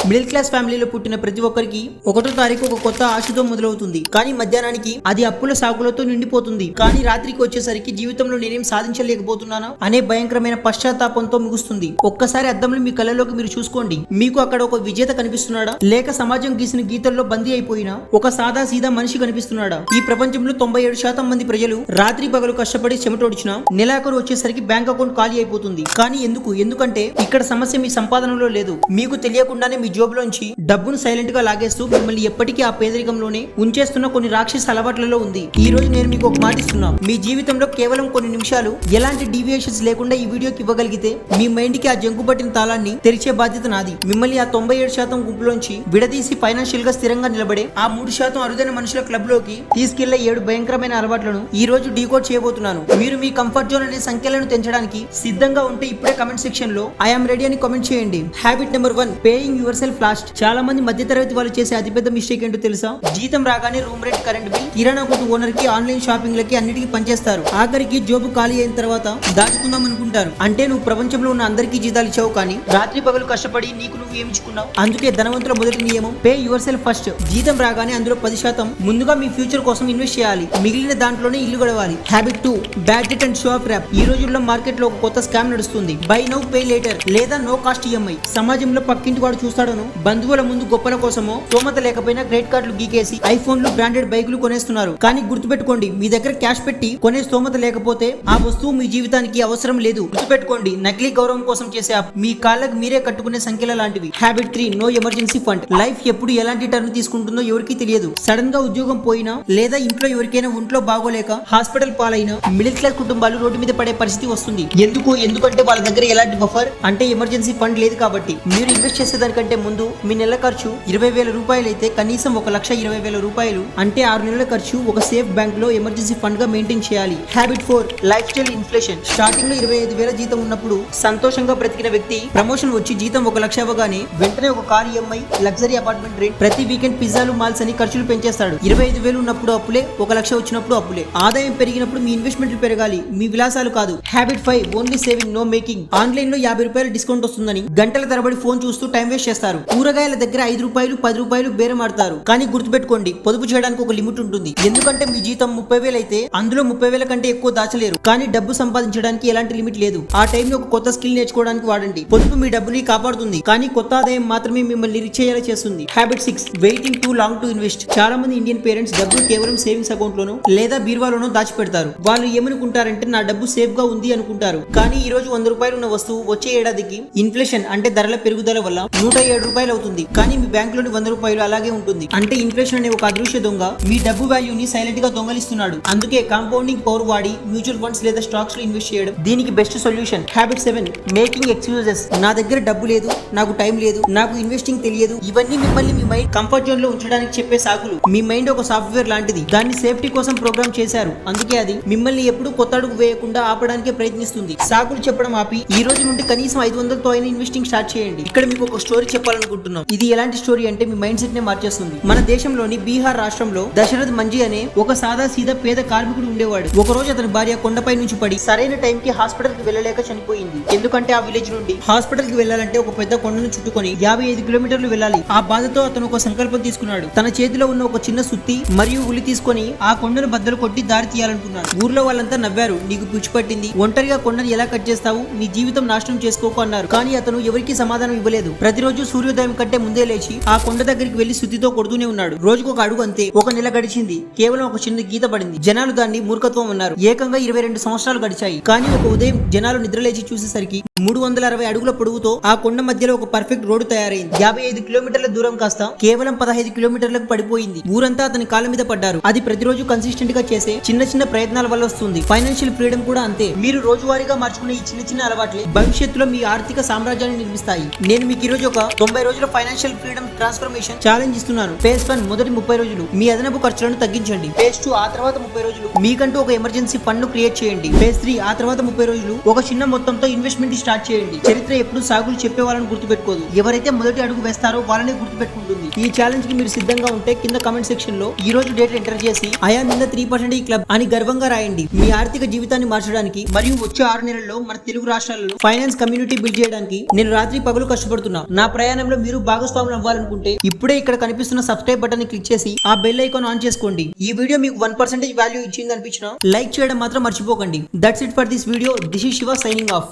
Middle class ఫ్యామిలీలో పుట్టిన ప్రతి ఒక్కరికి 1వ తారీఖు ఒక కొత్త ఆశతో మొదలవుతుంది. కానీ మధ్యాహ్నానికి అది అప్పుల సాకులతో నిండిపోతుంది. కానీ రాత్రికి వచ్చేసరికి జీవితంలో నేనేం సాధించలేకపోతున్నానా అనే భయంకరమైన పశ్చాత్తాపంతో ముగుస్తుంది. ఒక్కసారి అద్దంలో మీ కళ్ళలోకి మీరు చూసుకోండి. మీకు అక్కడ ఒక విజేత కనిపిస్తున్నాడా, లేక సమాజం గీసిన గీతల్లో బందీ అయిపోయినా ఒక సాదా సీదా మనిషి కనిపిస్తున్నాడా? ఈ ప్రపంచంలో 97% మంది ప్రజలు రాత్రి పగలు కష్టపడి చెమటోడిచినా నెలాఖరు వచ్చేసరికి బ్యాంక్ అకౌంట్ ఖాళీ అయిపోతుంది. కానీ ఎందుకంటే ఇక్కడ సమస్య మీ సంపాదనలో లేదు. మీకు తెలియకుండానే మీ జోబులోంచి డబ్బును సైలెంట్ గా లాగేస్తూ మిమ్మల్ని ఎప్పటికీ ఆ పేదరికంలోనే ఉంచేస్తున్న కొన్ని రాక్షస అలవాట్లలో ఉంది. ఈ రోజు నేను మీకు ఒక మాట ఇస్తున్నా. మీ జీవితంలో కేవలం కొన్ని నిమిషాలు ఎలాంటి డీవియేషన్స్ లేకుండా ఈ వీడియోకి ఇవ్వగలిగితే మీ మైండ్ కి ఆ జంకు పట్టిన తాళాన్ని తెరిచే బాధ్యత నాది. మిమ్మల్ని ఆ 97% గుంపులోంచి విడదీసి ఫైనాన్షియల్ గా స్థిరంగా నిలబడే ఆ 3% అరుదైన మనుషుల క్లబ్ లోకి తీసుకెళ్లే 7 భయంకరమైన అలవాట్లను ఈ రోజు డీకోడ్ చేయబోతున్నాను. మీరు మీ కంఫర్ట్ జోన్ అనే సంఖ్యలను తెంచడానికి సిద్ధంగా ఉంటే ఇప్పుడే కమెంట్ సెక్షన్ లో ఐఎమ్ రెడీ అని కామెంట్ చేయండి. Habit number 1, paying your self last. చాలా మంది మధ్యతరగతి వాళ్ళు చేసే అతిపెద్ద మిస్టేక్ ఏంటో తెలుసా? జీతం రాగానే రూమ్ రెంట్, కరెంట్ బిల్, కిరాణా కొట్టు ఓనర్ కి, ఆన్లైన్ షాపింగ్ లకి అన్నిటికీ పనిచేస్తారు. ఆఖరికి జాబ్ ఖాళీ అయిన తర్వాత దాచుకుందాం అనుకుంటారు. అంటే నువ్వు ప్రపంచంలో ఉన్న అందరికీ జీతాలు ఇచ్చావు, కానీ రాత్రి పగలు కష్టపడి నీకు నువ్వు ఏమిచ్చుకున్నావు. అందుకే ధనవంతుల మొదటి నియమం పే యువర్ సెల్ఫ్ ఫస్ట్. జీతం రాగానే అందులో 10% ముందుగా మీ ఫ్యూచర్ కోసం ఇన్వెస్ట్ చేయాలి. మిగిలిన దాంట్లోనే ఇల్లు గడవాలి. Habit 2, bad debt and show off wrap. ఈ రోజుల్లో మార్కెట్ లో ఒక కొత్త స్కామ్ నడుస్తుంది. బై నౌ పే లేటర్ లేదా నో కాస్ట్ ఈఎంఐ. సమాజంలో పక్కింటి వాడు చూస్తాడను బంధువుల ముందు గొప్పల కోసమో స్తోమత లేకపోయినా క్రెడిట్ కార్డులు గీకేసి ఐఫోన్లు, బ్రాండెడ్ బైకులు కొనేస్తున్నారు. కానీ గుర్తుపెట్టుకోండి, మీ దగ్గర క్యాష్ పెట్టి కొనే స్తోమత లేకపోతే ఆ వస్తువు మీ జీవితానికి అవసరం లేదు. గుర్తుపెట్టుకోండి, నకిలీ గౌరవం కోసం చేసే మీ కాళ్ళకు మీరే కట్టుకునే సంఖ్యల లాంటివి. Habit 3, no emergency fund. Life ఎప్పుడు ఎలాంటి టర్న్ తీసుకుంటుందో ఎవరికి తెలియదు. సడన్ గా ఉద్యోగం పోయినా లేదా ఇంట్లో ఎవరికైనా ఒంట్లో బాగోలేక హాస్పిటల్ పాలైనా మిడిల్ క్లాస్ కుటుంబాలు రోడ్డు మీద పడే పరిస్థితి వస్తుంది. ఎందుకంటే వాళ్ళ దగ్గర ఎలాంటి బఫర్ అంటే ఎమర్జెన్సీ ఫండ్ లేదు కాబట్టి. మీరు ఇన్వెస్ట్ చేసేదానికంటే ముందు మీ నెల ఖర్చు 20,000 రూపాయలు అయితే కనీసం 1,20,000 రూపాయలు అంటే 6 నెలల ఖర్చు ఒక సేఫ్ బ్యాంక్ లో ఎమర్జెన్సీ ఫండ్ గా మెయింటైన్ చేయాలి. Habit 4, life style inflation. Starting లో 25,000 జీతం ఉన్నప్పుడు సంతోషంగా బ్రతికిన వ్యక్తి ప్రమోషన్ వచ్చి జీతం 1,00,000 అవ్వగానే వెంటనే ఒక car EMI, luxury apartment rent, ప్రతి వీకెండ్ పిజ్జాలు, మాల్స్ అని ఖర్చులు పెంచేస్తాడు. 25,000 ఉన్నప్పుడు అప్పులే, 1,00,000 వచ్చినప్పుడు అప్పులే. ఆదాయం పెరిగినప్పుడు మీ ఇన్వెస్ట్మెంట్లు పెరగాలి, మీ విలాసాలు కాదు. Habit 5, only saving no making. Online లో 50 రూపాయలు డిస్కౌంట్ వస్తుందని గంటల తరబడి ఫోన్ చూస్తూ టైం వేస్ట్ చేస్తారు. కూరగాయల దగ్గర 5 రూపాయలు, 10 రూపాయలు బేరం ఆడతారు. కానీ గుర్తుపెట్టుకోండి, పొదుపు చేయడానికి ఒక లిమిట్ ఉంటుంది. ఎందుకంటే మీ జీతం 30,000 అయితే అందులో 30,000 కంటే ఎక్కువ దాచలేరు. కానీ డబ్బు సంపాదించడానికి ఎలాంటి లిమిట్ లేదు. ఆ టైం లో ఒక కొత్త స్కిల్ నేర్చుకోవడానికి వాడండి. పొదుపు మీ డబ్బుని కాపాడుతుంది, కానీ కొత్త ఆదాయం మాత్రమే మిమ్మల్ని రిచ్ అయ్యేలా చేస్తుంది. Habit 6, waiting two long to invest. చాలా మంది ఇండియన్ పేరెంట్స్ డబ్బులు కేవలం సేవింగ్స్ అకౌంట్ లోనో లేదా బీరువాలోనో దాచిపెడతారు. వాళ్ళు ఏమనుకుంటారంటే నా డబ్బు సేఫ్ గా ఉంది అనుకుంటారు. కానీ ఈ రోజు 100 రూపాయలు ఉన్న వస్తువు వచ్చే ఏడాదికి ఇన్ఫ్లేషన్ అంటే ధరల పెరుగుదల వల్ల 107 రూపాయలు అవుతుంది. కానీ మీ బ్యాంక్ లోని 100 రూపాయలు అలాగే ఉంటుంది. అంటే ఇన్ఫ్లేషన్ అనే ఒక అదృశ్య దొంగ మీ డబ్బు వాల్యూని సైలెంట్ గా దొంగలిస్తున్నాడు. అందుకే కాంపౌండింగ్ పవర్ వాడి మ్యూచువల్ ఫండ్స్ లేదా స్టాక్స్ లో ఇన్వెస్ట్ చేయడం దీనికి best solution. Habit 7, making excuses. నా దగ్గర డబ్బు లేదు, నాకు టైం లేదు, నాకు ఇన్వెస్టింగ్ తెలియదు. ఇవన్నీ మిమ్మల్ని మీ మైండ్ కంఫర్ట్ జోన్ లో ఉంచడానికి చెప్పే సాకులు. మీ మైండ్ ఒక సాఫ్ట్వేర్ లాంటిది. దాన్ని సేఫ్టీ కోసం ప్రోగ్రామ్ చేశారు. అందుకే అది మిమ్మల్ని ఎప్పుడు కొత్త అడుగు వేయకుండా ఆపడానికే ప్రయత్నిస్తుంది. సాకులు చెప్పడం ఆపి ఈ రోజు నుండి కనీసం 500తో అయినా ఇన్వెస్టింగ్ స్టార్ట్ చేయండి. ఇక్కడ మీకు ఒక స్టోరీ చెప్పాలనుకుంటున్నాం. ఇది ఎలాంటి స్టోరీ అంటే మీ మైండ్ సెట్ నే మార్చేస్తుంది. మన దేశంలోని బీహార్ రాష్ట్రంలో దశరథ్ మంజీ అనే ఒక సాదా సీదా పేద కార్మికుడు ఉండేవాడు. ఒక రోజు అతని భార్య కొండపై నుంచి పడి సరైన టైం కి హాస్పిటల్ కి వెళ్ళలేక చనిపోయింది. ఎందుకంటే ఆ విలేజ్ నుండి హాస్పిటల్ కి వెళ్ళాలంటే ఒక పెద్ద కొండను చుట్టుకొని 55 కిలోమీటర్లు వెళ్ళాలి. ఆ బాధతో అతను ఒక సంకల్పం తీసుకున్నాడు. తన చేతిలో ఉన్న ఒక చిన్న సుత్తి మరియు ఉలి తీసుకొని ఆ కొండను బద్దలు కొట్టి దారి తీయాలనుకున్నాడు. ఊర్లో వాళ్ళంతా నవ్వారు. నీకు పిచ్చి పట్టింది, ఒంటరిగా కొండను ఎలా కట్ చేస్తావు, నీ జీవితం నాశనం చేసుకోకు అన్నారు. కానీ అతను ఎవరికి సమాధానం ఇవ్వలేదు. ప్రతిరోజు సూర్యోదయం కంటే ముందే లేచి ఆ కొండ దగ్గరికి వెళ్లి సుత్తితో కొడుతూనే ఉన్నాడు. రోజుకు ఒక అడుగు అంతే. ఒక నెల గడిచింది. కేవలం ఒక చిన్న గీత పడింది. జనాలు దాన్ని మూర్ఖత్వం అన్నారు. ఏకంగా 22 సంవత్సరాలు గడిచాయి. కానీ ఒక ఉదయం జనాలు నిద్రలేచి చూసేసరికి 360 అడుగుల పొడవుతో ఆ కొండ మధ్యలో ఒక పర్ఫెక్ట్ రోడ్డు తయారైంది. 55 కిలోమీటర్ల దూరం కాస్త కేవలం 15 కిలోమీటర్లకు పడిపోయింది. ఊరంతా అతని కాళ్ళ మీద పడ్డారు. అది ప్రతిరోజు కన్సిస్టెంట్ గా చేసే చిన్న ప్రయత్నాల వల్ల వస్తుంది. ఫైనాన్షియల్ ఫ్రీడమ్ కూడా అంతే. మీరు రోజువారీగా మార్చుకునే ఈ చిన్న అలవాట్లే భవిష్యత్తులో మీ ఆర్థిక సామ్రాజ్యాన్ని నిర్మిస్తాయి. నేను మీకు ఈ రోజు ఒక 90 రోజుల ఫైనాన్షియల్ ఫ్రీడమ్ ట్రాన్స్ఫర్మేషన్ ఛాలెంజ్ ఇస్తున్నాను. ఫేజ్ 1, మొదటి 30 రోజులు మీ అదనపు ఖర్చులను తగ్గించండి. ఫేజ్ 2, ఆ తర్వాత 30 రోజులు మీకంటూ ఒక ఎమర్జెన్సీ ఫండ్ ను క్రియేట్ చేయండి. ఫేజ్ 3, ఆ తర్వాత 30 రోజులు ఒక చిన్న మొత్తంతో ఇన్వెస్ట్మెంట్ స్టార్ట్ చేయండి. చరిత్ర ఎప్పుడు సాగులు చెప్పే వాళ్ళని గుర్తుపెట్టుకోదు, ఎవరైతే మొదటి అడుగు వేస్తారో వాళ్ళనే గుర్తుపెట్టుకుంటుంది. ఈ ఛాలెంజ్ కి మీరు సిద్ధంగా ఉంటే కింద కామెంట్ సెక్షన్ లో ఈ రోజు డేట్ ఎంటర్ చేసి I am in the 3% club అని గర్వంగా రాయండి. మీ ఆర్థిక జీవితాన్ని మార్చడానికి మరియు వచ్చే 6 నెలల్లో మన తెలుగు రాష్ట్రాలలో ఫైనాన్స్ కమ్యూనిటీ బిల్డ్ చేయడానికి నేను రాత్రి పగలు కష్టపడుతున్నా. నా ప్రయాణం ప్రయాణంలో మీరు భాగస్వాములు అవ్వాలనుకుంటే ఇప్పుడే ఇక్కడ కనిపిస్తున్న సబ్స్క్రైబ్ బటన్ ని క్లిక్ చేసి ఆ బెల్ ఐకాన్ ఆన్ చేసుకోండి. ఈ వీడియో మీకు 1% వాల్యూ ఇచ్చింది అనిపించినా లైక్ చేయడం మాత్రం మర్చిపోకండి. That's it for this video. This is Shiva signing off.